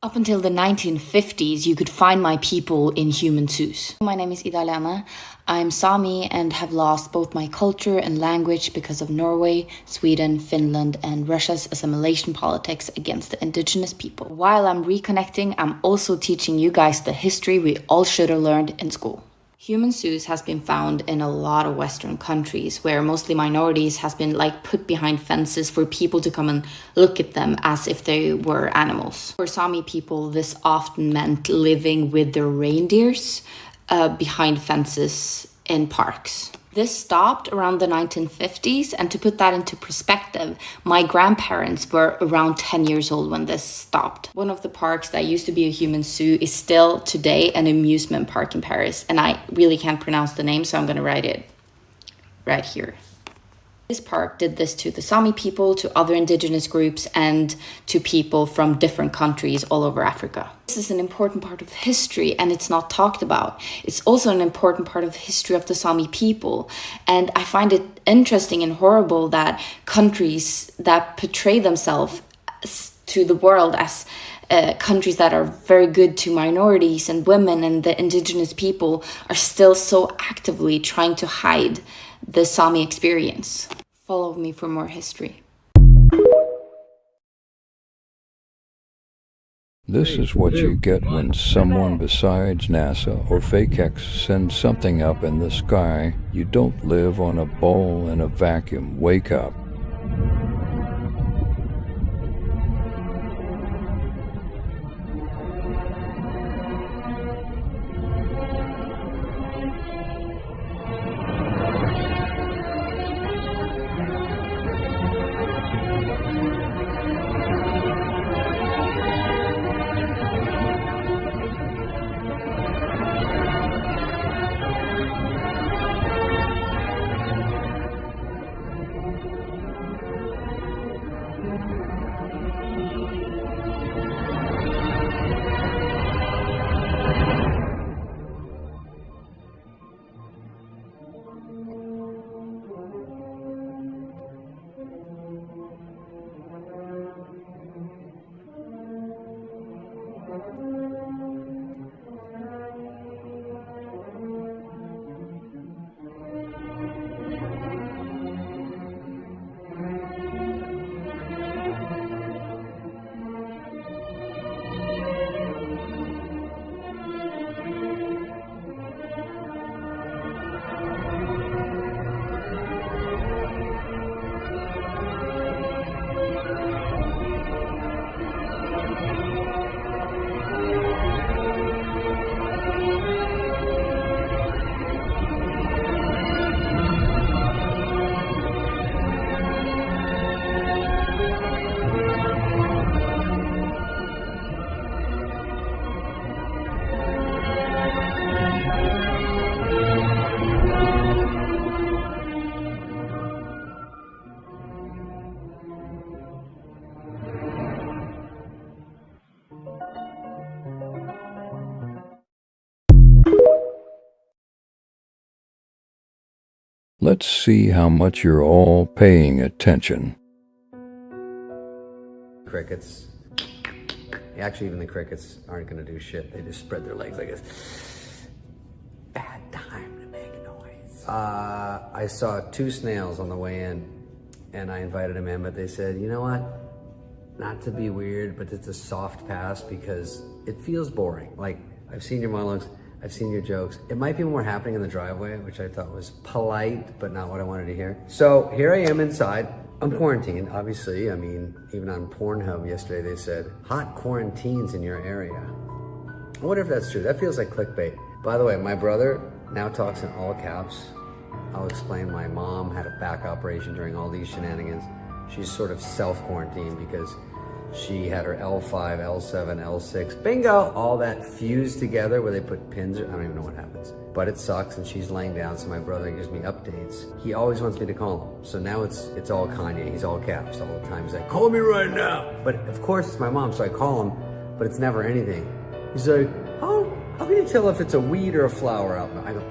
Up until the 1950s, you could find my people in human zoos. My name is Ida-Lena. I'm Sami and have lost both my culture and language because of Norway, Sweden, Finland, and Russia's assimilation politics against the indigenous people. While I'm reconnecting, I'm also teaching you guys the history we all should have learned in school. Human zoos has been found in a lot of Western countries where mostly minorities has been put behind fences for people to come and look at them as if they were animals. For Sami people, this often meant living with their reindeers behind fences in parks. This stopped around the 1950s, and to put that into perspective, my grandparents were around 10 years old when this stopped. One of the parks that used to be a human zoo is still today an amusement park in Paris, and I really can't pronounce the name, so I'm gonna write it right here. This park did this to the Sami people, to other indigenous groups, and to people from different countries all over Africa. This is an important part of history, and it's not talked about. It's also an important part of the history of the Sami people. And I find it interesting and horrible that countries that portray themselves to the world as countries that are very good to minorities and women and the indigenous people are still so actively trying to hide the Sami experience. Follow me for more history. This is what you get when someone besides NASA or FakeX sends something up in the sky. You don't live on a bowl in a vacuum. Wake up. Let's see how much you're all paying attention. Crickets. Actually, even the crickets aren't going to do shit. They just spread their legs like this. Bad time to make noise. I saw two snails on the way in, and I invited them in, but they said, you know what? Not to be weird, but it's a soft pass because it feels boring. Like, I've seen your monologues. I've seen your jokes. It might be more happening in the driveway, which I thought was polite, but not what I wanted to hear. So here I am inside. I'm quarantined, obviously. I mean, even on Pornhub yesterday, they said, hot quarantines in your area. I wonder if that's true. That feels like clickbait. By the way, my brother now talks in all caps. I'll explain. My mom had a back operation during all these shenanigans. She's sort of self-quarantined because she had her L5, L7, L6, bingo, all that fused together where they put pins. I don't even know what happens, but it sucks. And she's laying down. So my brother gives me updates. He always wants me to call him. So now it's all Kanye. He's all caps all the time. He's like, call me right now. But of course it's my mom. So I call him, but it's never anything. He's like, how can you tell if it's a weed or a flower out? I go,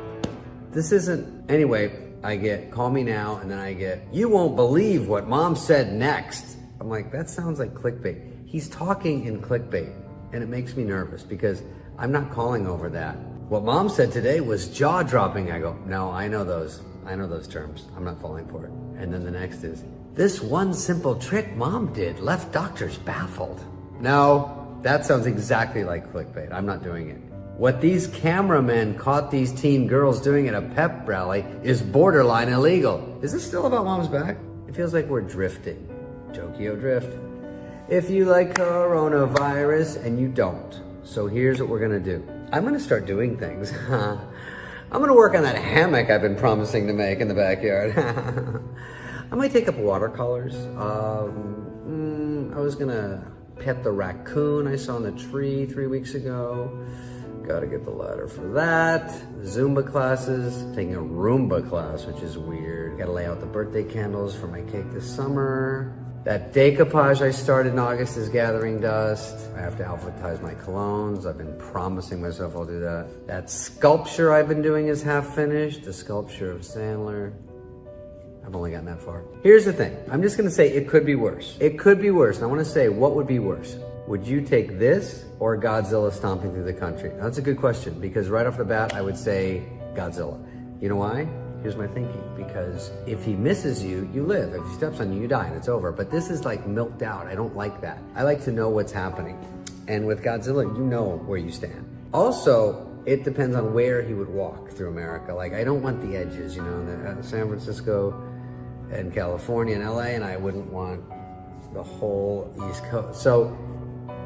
this isn't, anyway, I get, call me now. And then I get, you won't believe what mom said next. I'm like, that sounds like clickbait. He's talking in clickbait. and it makes me nervous because I'm not calling over that. What Mom said today was jaw-dropping. I go, no, I know those terms. I'm not falling for it. And then the next is, this one simple trick Mom did left doctors baffled. No, that sounds exactly like clickbait. I'm not doing it. What these cameramen caught these teen girls doing at a pep rally is borderline illegal. Is this still about Mom's back? It feels like we're drifting. Jokio drift. If you like coronavirus and you don't, so here's what we're gonna do. I'm gonna start doing things. I'm gonna work on that hammock I've been promising to make in the backyard. I might take up watercolors. I was gonna pet the raccoon I saw in the tree 3 weeks ago. Gotta get the ladder for that. Zumba classes, taking a Roomba class, which is weird. Gotta lay out the birthday candles for my cake this summer. That decoupage I started in August is gathering dust. I have to alphabetize my colognes. I've been promising myself I'll do that. That sculpture I've been doing is half finished. The sculpture of Sandler. I've only gotten that far. Here's the thing. I'm just gonna say it could be worse. It could be worse. And I wanna say, what would be worse? Would you take this or Godzilla stomping through the country? Now, that's a good question because right off the bat, I would say Godzilla. You know why? Here's my thinking, because if he misses you, you live. If he steps on you, you die and it's over. But this is like milked out. I don't like that. I like to know what's happening. And with Godzilla, you know where you stand. Also, it depends on where he would walk through America. Like, I don't want the edges, you know, San Francisco and California and LA, and I wouldn't want the whole East Coast. So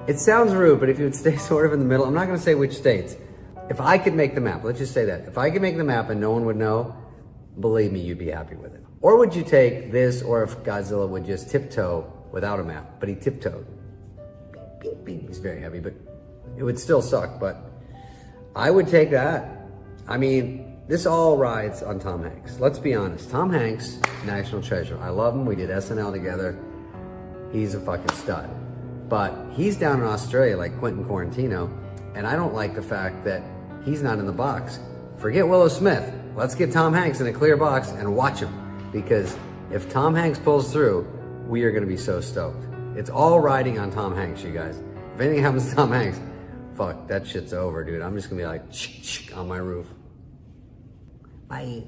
it sounds rude, but if you would stay sort of in the middle, I'm not gonna say which states. If I could make the map, let's just say that. If I could make the map and no one would know, believe me, you'd be happy with it. Or would you take this, or if Godzilla would just tiptoe without a map, but he tiptoed. Beep, beep, beep. He's very heavy, but it would still suck, but I would take that. I mean, this all rides on Tom Hanks. Let's be honest, Tom Hanks, national treasure. I love him, we did SNL together. He's a fucking stud. But he's down in Australia like Quentin Quarantino, and I don't like the fact that he's not in the box. Forget Willow Smith. Let's get Tom Hanks in a clear box and watch him. Because if Tom Hanks pulls through, we are gonna be so stoked. It's all riding on Tom Hanks, you guys. If anything happens to Tom Hanks, fuck, that shit's over, dude. I'm just gonna be like, on my roof. Bye.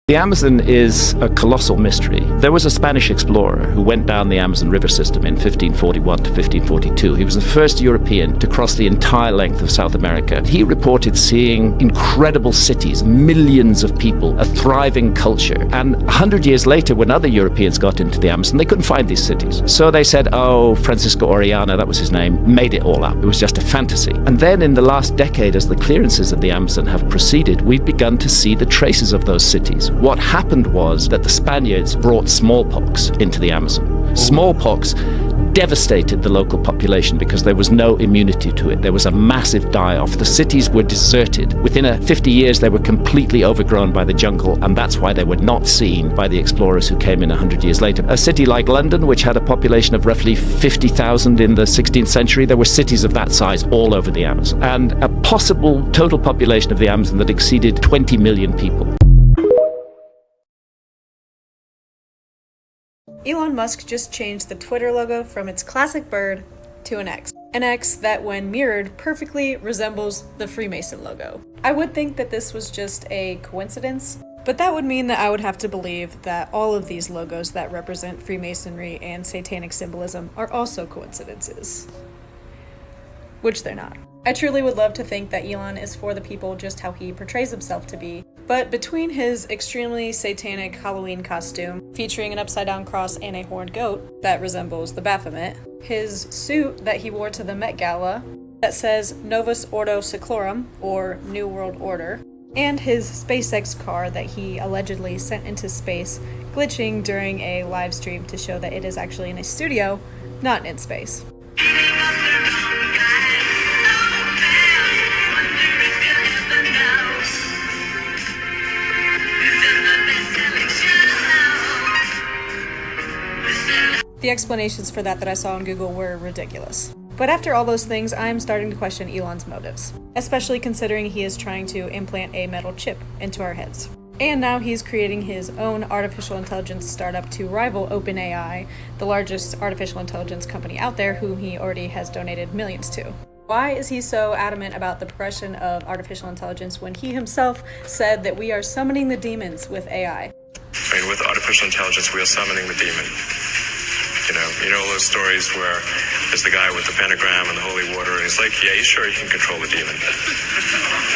The Amazon is a colossal mystery. There was a Spanish explorer who went down the Amazon River system in 1541 to 1542. He was the first European to cross the entire length of South America. He reported seeing incredible cities, millions of people, a thriving culture. And 100 years later, when other Europeans got into the Amazon, they couldn't find these cities. So they said, oh, Francisco Orellana, that was his name, made it all up. It was just a fantasy. And then in the last decade, as the clearances of the Amazon have proceeded, we've begun to see the traces of those cities. What happened was that the Spaniards brought smallpox into the Amazon. Smallpox devastated the local population because there was no immunity to it. There was a massive die-off. The cities were deserted. Within 50 years, they were completely overgrown by the jungle, and that's why they were not seen by the explorers who came in 100 years later. A city like London, which had a population of roughly 50,000 in the 16th century, there were cities of that size all over the Amazon, and a possible total population of the Amazon that exceeded 20 million people. Elon Musk just changed the Twitter logo from its classic bird to an X. An X that, when mirrored, perfectly resembles the Freemason logo. I would think that this was just a coincidence, but that would mean that I would have to believe that all of these logos that represent Freemasonry and satanic symbolism are also coincidences. Which they're not. I truly would love to think that Elon is for the people just how he portrays himself to be, but between his extremely satanic Halloween costume, featuring an upside-down cross and a horned goat that resembles the Baphomet, his suit that he wore to the Met Gala that says Novus Ordo Seclorum, or New World Order, and his SpaceX car that he allegedly sent into space, glitching during a live stream to show that it is actually in a studio, not in space. The explanations for that I saw on Google were ridiculous. But after all those things, I'm starting to question Elon's motives, especially considering he is trying to implant a metal chip into our heads. And now he's creating his own artificial intelligence startup to rival OpenAI, the largest artificial intelligence company out there, whom he already has donated millions to. Why is he so adamant about the progression of artificial intelligence when he himself said that we are summoning the demons with AI? I mean, with artificial intelligence, we are summoning the demon. You know those stories where there's the guy with the pentagram and the holy water, and he's like, yeah, you sure you can control the demon.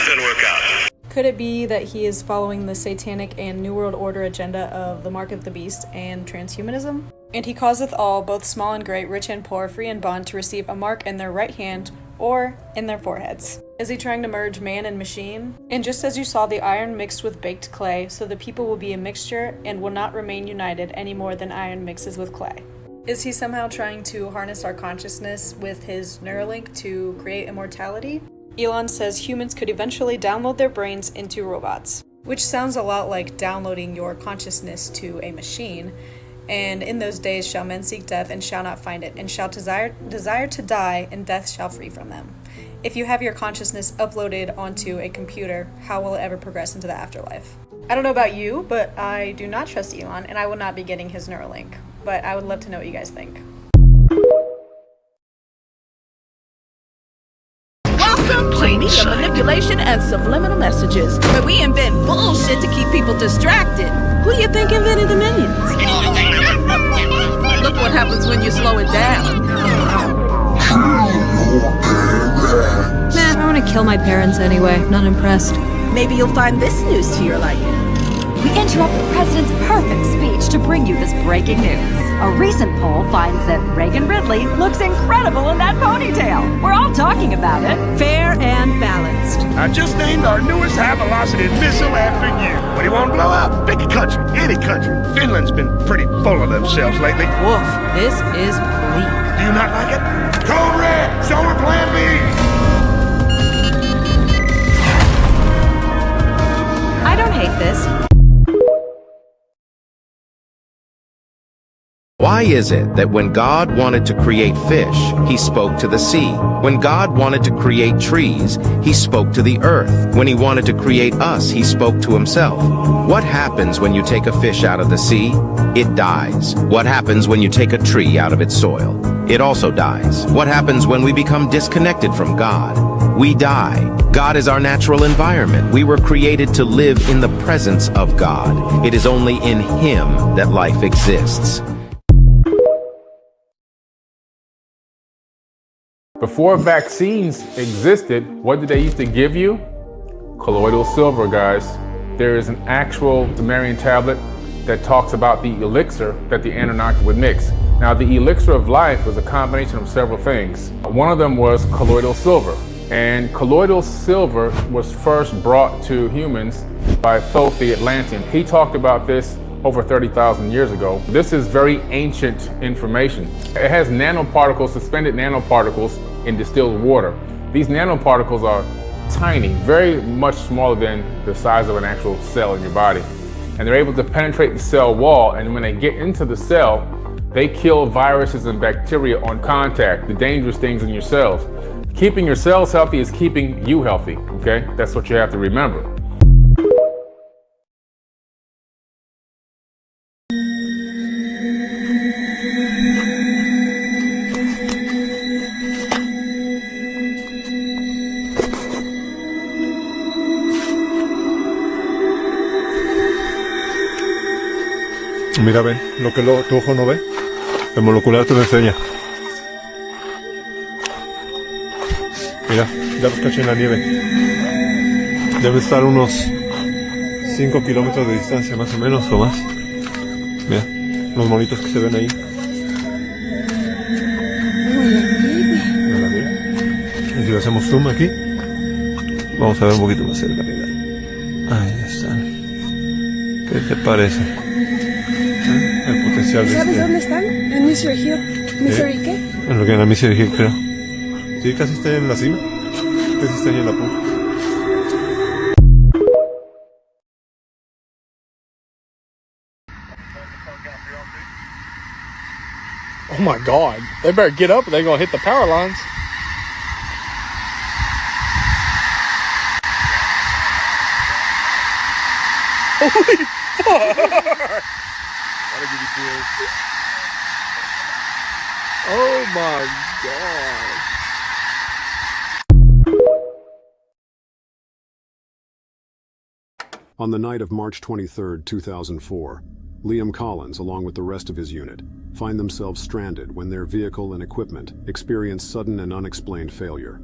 Didn't work out. Could it be that he is following the satanic and New World Order agenda of the mark of the beast and transhumanism? And he causeth all, both small and great, rich and poor, free and bond, to receive a mark in their right hand or in their foreheads. Is he trying to merge man and machine? And just as you saw the iron mixed with baked clay, so the people will be a mixture and will not remain united any more than iron mixes with clay. Is he somehow trying to harness our consciousness with his Neuralink to create immortality? Elon says humans could eventually download their brains into robots, which sounds a lot like downloading your consciousness to a machine. And in those days shall men seek death and shall not find it, and shall desire to die, and death shall free from them. If you have your consciousness uploaded onto a computer, how will it ever progress into the afterlife? I don't know about you, but I do not trust Elon, and I will not be getting his Neuralink. But I would love to know what you guys think. Welcome to media manipulation and subliminal messages, where we invent bullshit to keep people distracted. Who do you think invented the minions? Look what happens when you slow it down. Nah, I want to kill my parents anyway. Not impressed. Maybe you'll find this news to your liking. We interrupt the president's perfect speech to bring you this breaking news. A recent poll finds that Reagan Ridley looks incredible in that ponytail. We're all talking about it. Fair and balanced. I just named our newest high-velocity missile after you. What do you want to blow up? Pick a country, any country. Finland's been pretty full of themselves lately. Woof, this is bleak. Do you not like it? Code Red, show her Plan B. I don't hate this. Why is it that when God wanted to create fish, he spoke to the sea? When God wanted to create trees, he spoke to the earth. When he wanted to create us, he spoke to himself. What happens when you take a fish out of the sea? It dies. What happens when you take a tree out of its soil? It also dies. What happens when we become disconnected from God? We die. God is our natural environment. We were created to live in the presence of God. It is only in him that life exists. Before vaccines existed, what did they used to give you? Colloidal silver, guys. There is an actual Sumerian tablet that talks about the elixir that the Anunnaki would mix. Now, the elixir of life was a combination of several things. One of them was colloidal silver. And colloidal silver was first brought to humans by Thoth the Atlantean. He talked about this over 30,000 years ago. This is very ancient information. It has nanoparticles, suspended nanoparticles in distilled water. These nanoparticles are tiny, very much smaller than the size of an actual cell in your body. And they're able to penetrate the cell wall, and when they get into the cell, they kill viruses and bacteria on contact, the dangerous things in your cells. Keeping your cells healthy is keeping you healthy, okay? That's what you have to remember. Mira, ve, lo que tu ojo no ve, el monocular te lo enseña. Mira, ya caché en la nieve. Debe estar unos 5 kilómetros de distancia, más o menos, o más. Mira, los monitos que se ven ahí. Mira la nieve. Y si hacemos zoom aquí, vamos a ver un poquito más cerca, mira. Ahí están. ¿Qué te parece? El potencial de ¿Sabes dónde están? En Misery Hill. ¿Misery qué? En lo que en la Misery Hill, creo. Sí, casi está en la cima. Casi está ahí en la punta. Oh my God. They better get up or they're going to hit the power lines. Holy fuck! That'll give you chills. Oh my god. On the night of March 23, 2004, Liam Collins, along with the rest of his unit, find themselves stranded when their vehicle and equipment experience sudden and unexplained failure.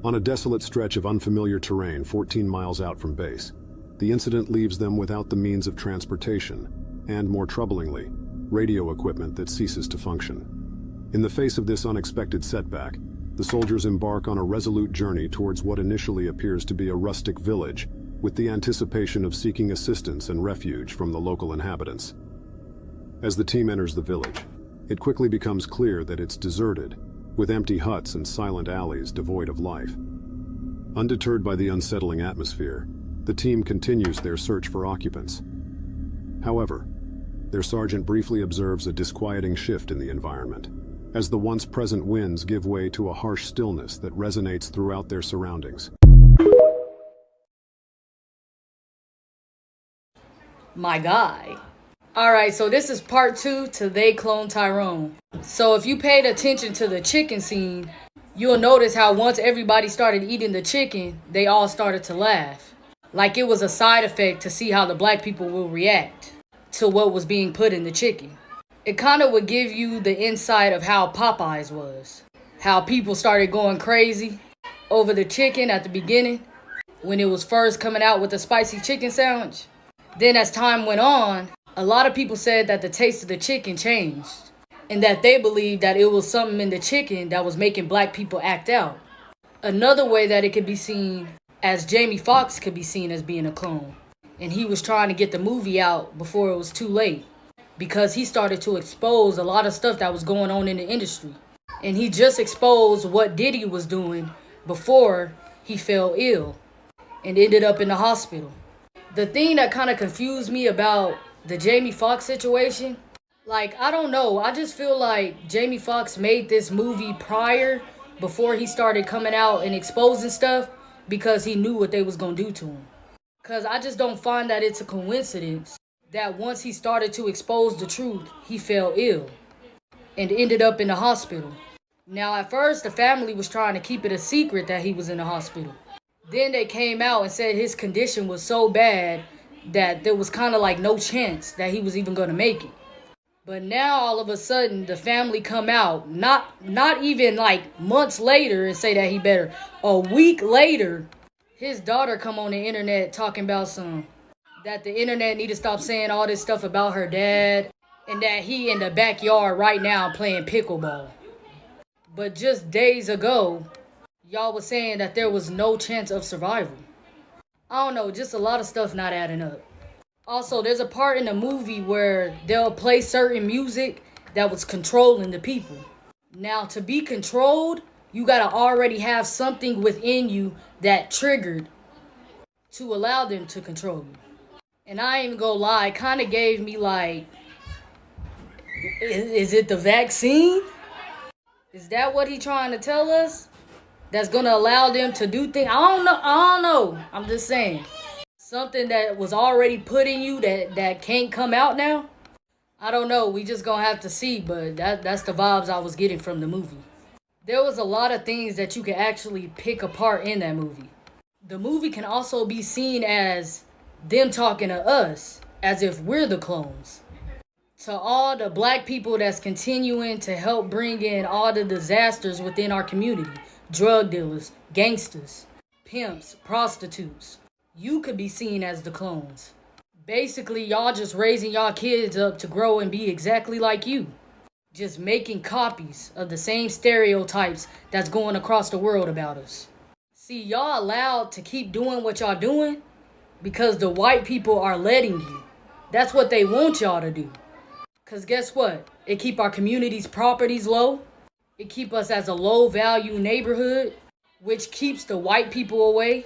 On a desolate stretch of unfamiliar terrain 14 miles out from base, the incident leaves them without the means of transportation and, more troublingly, radio equipment that ceases to function. In the face of this unexpected setback, the soldiers embark on a resolute journey towards what initially appears to be a rustic village, with the anticipation of seeking assistance and refuge from the local inhabitants. As the team enters the village, it quickly becomes clear that it's deserted, with empty huts and silent alleys devoid of life. Undeterred by the unsettling atmosphere, the team continues their search for occupants. However, their sergeant briefly observes a disquieting shift in the environment, as the once present winds give way to a harsh stillness that resonates throughout their surroundings. My guy. Alright, so this is part 2 to They Clone Tyrone. So if you paid attention to the chicken scene, you'll notice how once everybody started eating the chicken, they all started to laugh. Like it was a side effect to see how the black people will react to what was being put in the chicken. It kind of would give you the insight of how Popeyes was. How people started going crazy over the chicken at the beginning when it was first coming out with the spicy chicken sandwich. Then as time went on, a lot of people said that the taste of the chicken changed and that they believed that it was something in the chicken that was making black people act out. Another way that it could be seen as Jamie Foxx could be seen as being a clone. And he was trying to get the movie out before it was too late because he started to expose a lot of stuff that was going on in the industry. And he just exposed what Diddy was doing before he fell ill and ended up in the hospital. The thing that kind of confused me about the Jamie Foxx situation, like, I don't know. I just feel like Jamie Foxx made this movie before he started coming out and exposing stuff because he knew what they was going to do to him. Because I just don't find that it's a coincidence that once he started to expose the truth, he fell ill and ended up in the hospital. Now, at first, the family was trying to keep it a secret that he was in the hospital. Then they came out and said his condition was so bad that there was kind of like no chance that he was even going to make it. But now all of a sudden the family come out, not even like months later, and say that he better. A week later, his daughter come on the internet talking about that the internet need to stop saying all this stuff about her dad and that he in the backyard right now playing pickleball. But just days ago, y'all was saying that there was no chance of survival. I don't know, just a lot of stuff not adding up. Also, there's a part in the movie where they'll play certain music that was controlling the people. Now, to be controlled, you gotta already have something within you that triggered to allow them to control you. And I ain't even gonna lie, it kind of gave me like, is it the vaccine? Is that what he trying to tell us? That's gonna allow them to do things? I don't know. I'm just saying. Something that was already put in you that can't come out now? I don't know. We just gonna have to see, but that's the vibes I was getting from the movie. There was a lot of things that you could actually pick apart in that movie. The movie can also be seen as them talking to us, as if we're the clones. To all the black people that's continuing to help bring in all the disasters within our community. Drug dealers, gangsters, pimps, prostitutes. You could be seen as the clones. Basically, y'all just raising y'all kids up to grow and be exactly like you. Just making copies of the same stereotypes that's going across the world about us. See, y'all allowed to keep doing what y'all doing because the white people are letting you. That's what they want y'all to do. Because guess what? It keep our community's properties low. It keep us as a low-value neighborhood, which keeps the white people away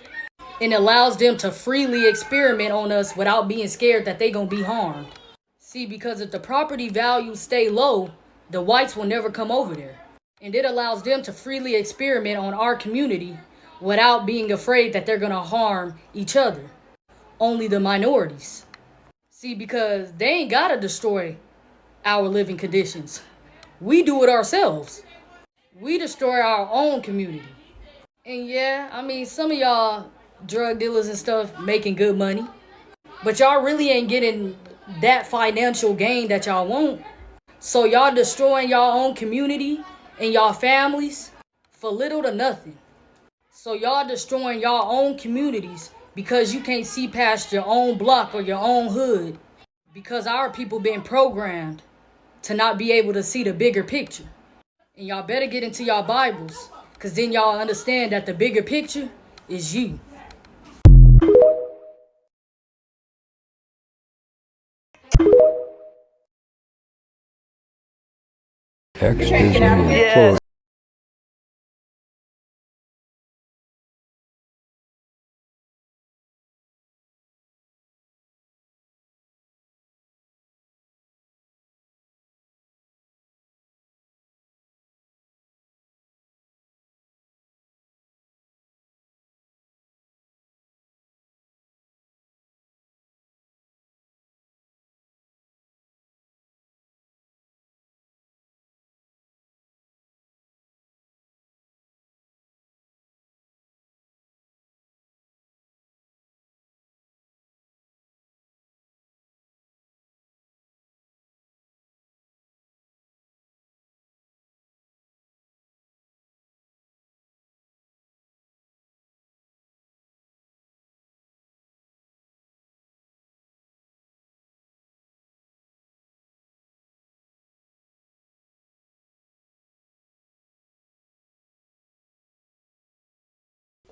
and allows them to freely experiment on us without being scared that they gonna be harmed. See, because if the property values stay low, the whites will never come over there. And it allows them to freely experiment on our community without being afraid that they're gonna harm each other. only the minorities. See, because they ain't gotta destroy our living conditions. We do it ourselves. We destroy our own community. And yeah, I mean, some of y'all drug dealers and stuff making good money, but y'all really ain't getting that financial gain that y'all want. So y'all destroying y'all own community and y'all families for little to nothing. So y'all destroying y'all own communities because you can't see past your own block or your own hood, because our people been programmed to not be able to see the bigger picture. And y'all better get into y'all Bibles, because then y'all understand that the bigger picture is you. Excuse me, close.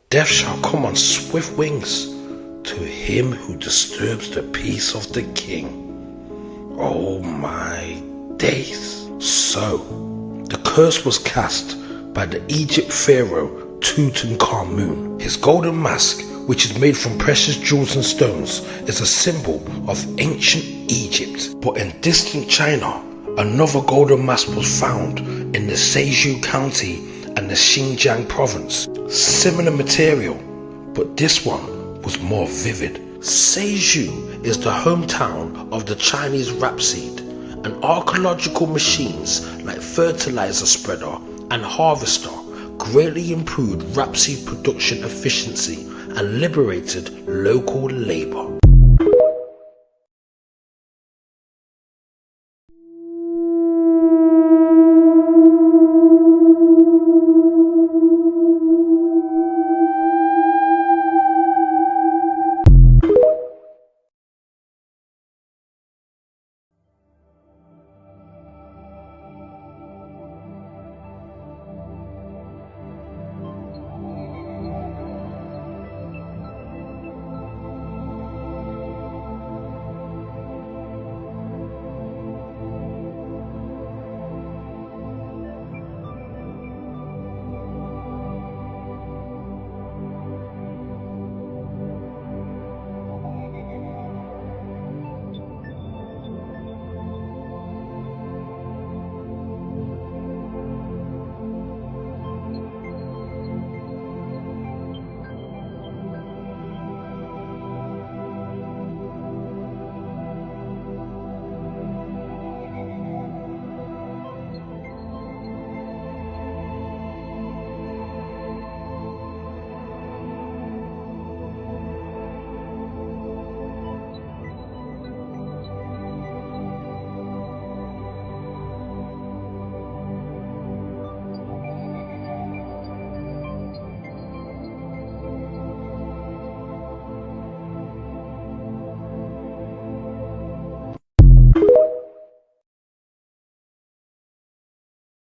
Death shall come on swift wings to him who disturbs the peace of the king. Oh my days. So, the curse was cast by the Egypt pharaoh Tutankhamun. His golden mask, which is made from precious jewels and stones, is a symbol of ancient Egypt. But in distant China, another golden mask was found in the Seizhou County and the Xinjiang province. Similar material, but this one was more vivid. Seizhou is the hometown of the Chinese rapeseed, and archaeological machines like fertilizer spreader and harvester greatly improved rapeseed production efficiency and liberated local labor.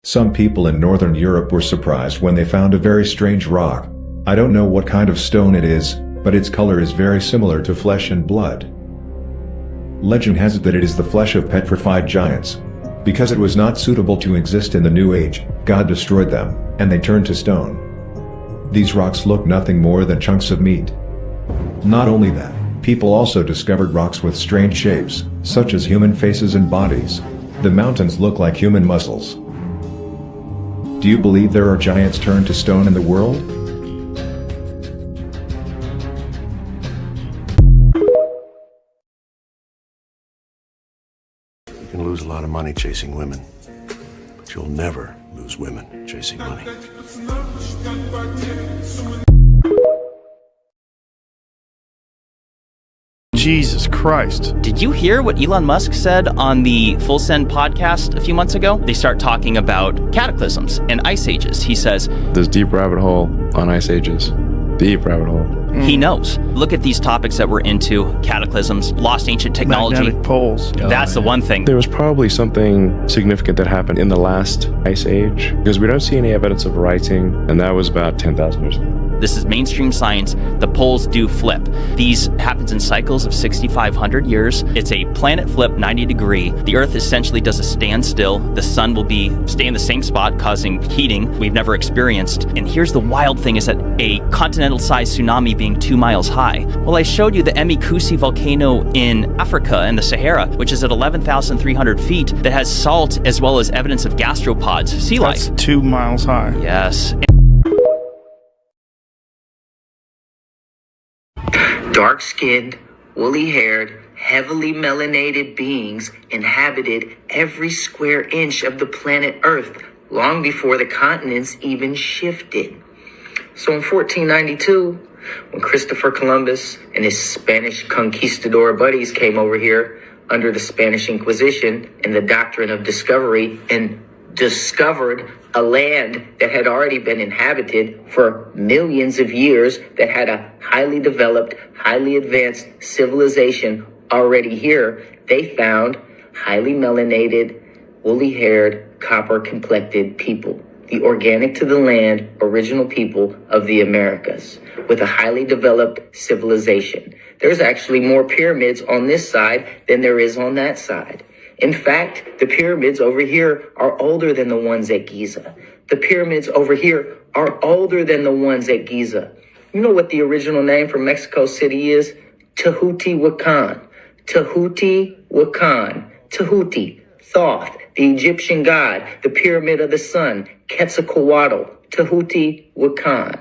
Some people in Northern Europe were surprised when they found a very strange rock. I don't know what kind of stone it is, but its color is very similar to flesh and blood. Legend has it that it is the flesh of petrified giants. Because it was not suitable to exist in the New Age, God destroyed them, and they turned to stone. These rocks look nothing more than chunks of meat. Not only that, people also discovered rocks with strange shapes, such as human faces and bodies. The mountains look like human muscles. Do you believe there are giants turned to stone in the world? money chasing women, but you'll never lose women chasing money. Jesus Christ. Did you hear what Elon Musk said on the Full Send podcast a few months ago? They start talking about cataclysms and ice ages. He says, "There's deep rabbit hole on ice ages. Deep rabbit hole." He knows. Look at these topics that we're into: cataclysms, lost ancient technology. Magnetic poles. That's the one thing. There was probably something significant that happened in the last ice age, because we don't see any evidence of writing, and that was about 10,000 years ago. This is mainstream science. The poles do flip. These happens in cycles of 6,500 years. It's a planet flip 90 degree. The Earth essentially does a standstill. The sun will stay in the same spot, causing heating we've never experienced. And here's the wild thing, is that a continental-sized tsunami being 2 miles high. Well, I showed you the Emikusi volcano in Africa in the Sahara, which is at 11,300 feet, that has salt as well as evidence of gastropods, sea life. That's 2 miles high. Yes. Dark-skinned, woolly-haired, heavily melanated beings inhabited every square inch of the planet Earth long before the continents even shifted. So in 1492, when Christopher Columbus and his Spanish conquistador buddies came over here under the Spanish Inquisition and the doctrine of discovery and discovered a land that had already been inhabited for millions of years, that had a highly developed, highly advanced civilization already here, they found highly melanated, woolly-haired, copper-complected people, the organic to the land, original people of the Americas, with a highly developed civilization. There's actually more pyramids on this side than there is on that side. In fact, the pyramids over here are older than the ones at Giza. The pyramids over here are older than the ones at Giza. You know what the original name for Mexico City is? Teotihuacan. Teotihuacan. Tehuti. Thoth, the Egyptian god, the pyramid of the sun, Quetzalcoatl. Teotihuacan.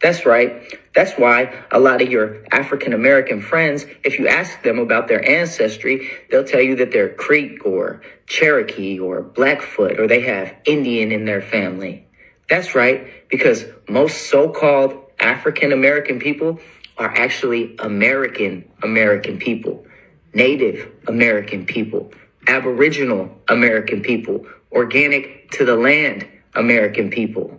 That's right. That's why a lot of your African-American friends, if you ask them about their ancestry, they'll tell you that they're Creek or Cherokee or Blackfoot, or they have Indian in their family. That's right, because most so-called African-American people are actually American people, Native American people, Aboriginal American people, organic to the land American people.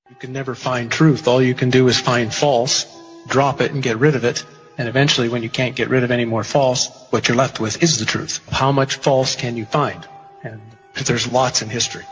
You can never find truth. All you can do is find false, drop it and get rid of it. And eventually, when you can't get rid of any more false, what you're left with is the truth. How much false can you find? And there's lots in history.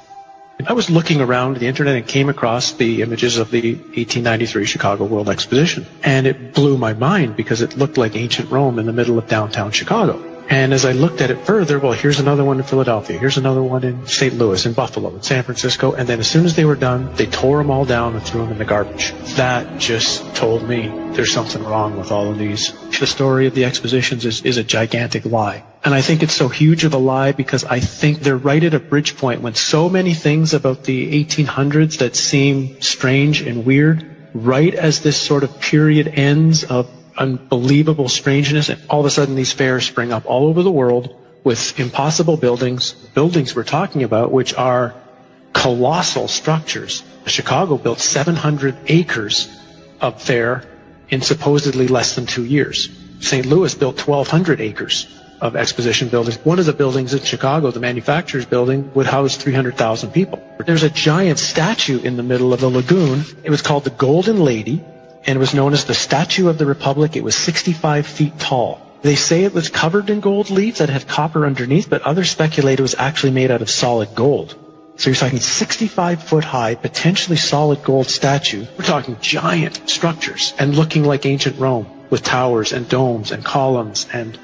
I was looking around the internet and came across the images of the 1893 Chicago World Exposition. And it blew my mind because it looked like ancient Rome in the middle of downtown Chicago. And as I looked at it further, well, here's another one in Philadelphia, here's another one in St. Louis, in Buffalo, in San Francisco, and then as soon as they were done, they tore them all down and threw them in the garbage. That just told me there's something wrong with all of these. The story of the expositions is a gigantic lie. And I think it's so huge of a lie because I think they're right at a bridge point when so many things about the 1800s that seem strange and weird, right as this sort of period ends of unbelievable strangeness, and all of a sudden these fairs spring up all over the world with impossible buildings we're talking about, which are colossal structures. Chicago built 700 acres of fair in supposedly less than 2 years. St. Louis built 1,200 acres of exposition buildings. One of the buildings in Chicago, the manufacturer's building, would house 300,000 people. There's a giant statue in the middle of the lagoon. It was called the Golden Lady, and it was known as the Statue of the Republic. It was 65 feet tall. They say it was covered in gold leaf that had copper underneath, but others speculate it was actually made out of solid gold. So you're talking 65-foot high, potentially solid gold statue. We're talking giant structures and looking like ancient Rome with towers and domes and columns and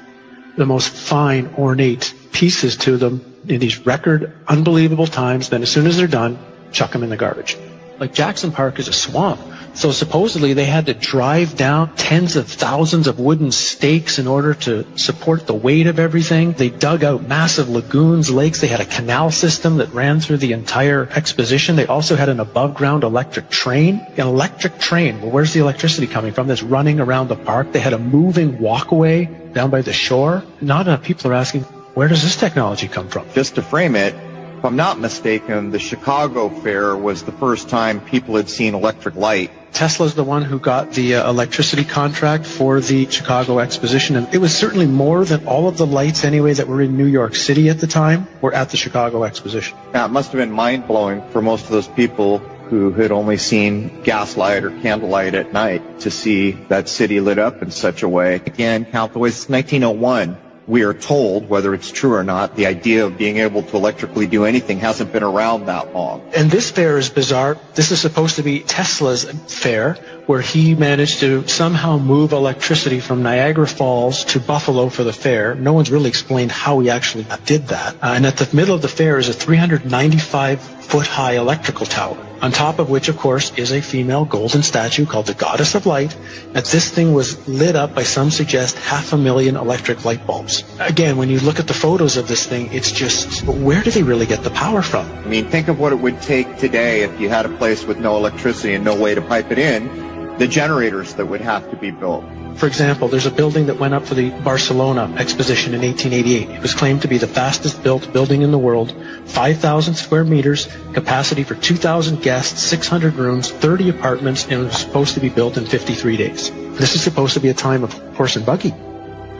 the most fine, ornate pieces to them in these record, unbelievable times. Then as soon as they're done, chuck them in the garbage. Like Jackson Park is a swamp. So supposedly they had to drive down tens of thousands of wooden stakes in order to support the weight of everything. They dug out massive lagoons, lakes. They had a canal system that ran through the entire exposition. They also had an above-ground electric train. An electric train, well, where's the electricity coming from? That's running around the park. They had a moving walkway down by the shore. Not enough people are asking, where does this technology come from? Just to frame it, if I'm not mistaken, the Chicago Fair was the first time people had seen electric light. Tesla's the one who got the electricity contract for the Chicago Exposition, and it was certainly more than all of the lights anyway that were in New York City at the time were at the Chicago Exposition. Now, it must have been mind-blowing for most of those people who had only seen gaslight or candlelight at night to see that city lit up in such a way. Again, count the ways. It's 1901. We are told, whether it's true or not, the idea of being able to electrically do anything hasn't been around that long. And this fair is bizarre. This is supposed to be Tesla's fair, where he managed to somehow move electricity from Niagara Falls to Buffalo for the fair. No one's really explained how he actually did that. And at the middle of the fair is a 395-foot-high electrical tower, on top of which, of course, is a female golden statue called the Goddess of Light. And this thing was lit up by, some suggest, 500,000 electric light bulbs. Again, when you look at the photos of this thing, it's just, where do they really get the power from? I mean, think of what it would take today if you had a place with no electricity and no way to pipe it in, the generators that would have to be built. For example, there's a building that went up for the Barcelona exposition in 1888. It was claimed to be the fastest built building in the world. 5,000 square meters, capacity for 2,000 guests, 600 rooms, 30 apartments, and it was supposed to be built in 53 days. This is supposed to be a time of horse and buggy.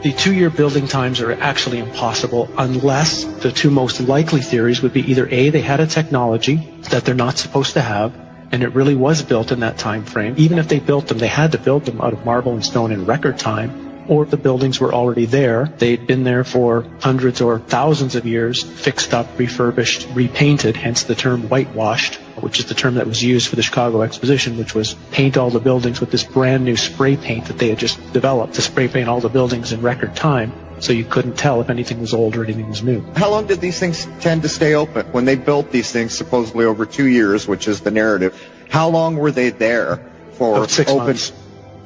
The 2-year building times are actually impossible unless the two most likely theories would be either A, they had a technology that they're not supposed to have, and it really was built in that time frame. Even if they built them, they had to build them out of marble and stone in record time, or the buildings were already there. They'd been there for hundreds or thousands of years, fixed up, refurbished, repainted, hence the term whitewashed, which is the term that was used for the Chicago Exposition, which was paint all the buildings with this brand new spray paint that they had just developed to spray paint all the buildings in record time, so you couldn't tell if anything was old or anything was new. How long did these things tend to stay open? When they built these things, supposedly over 2 years, which is the narrative, how long were they there for? 6 months.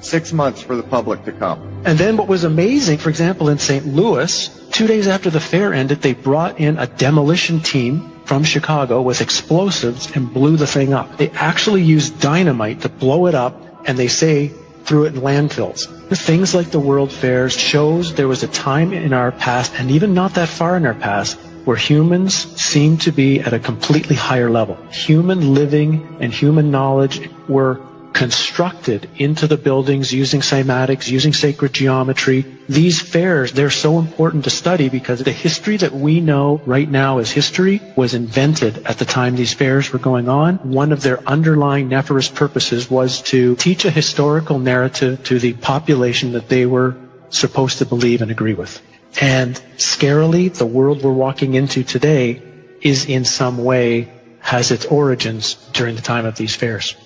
6 months for the public to come. And then what was amazing, for example, in St. Louis, 2 days after the fair ended, they brought in a demolition team from Chicago with explosives and blew the thing up. They actually used dynamite to blow it up, and they say threw it in landfills. Things like the World Fairs shows there was a time in our past, and even not that far in our past, where humans seemed to be at a completely higher level. Human living and human knowledge were constructed into the buildings using cymatics, using sacred geometry. These fairs, they're so important to study because the history that we know right now as history was invented at the time these fairs were going on. One of their underlying nefarious purposes was to teach a historical narrative to the population that they were supposed to believe and agree with. And scarily, the world we're walking into today is in some way has its origins during the time of these fairs.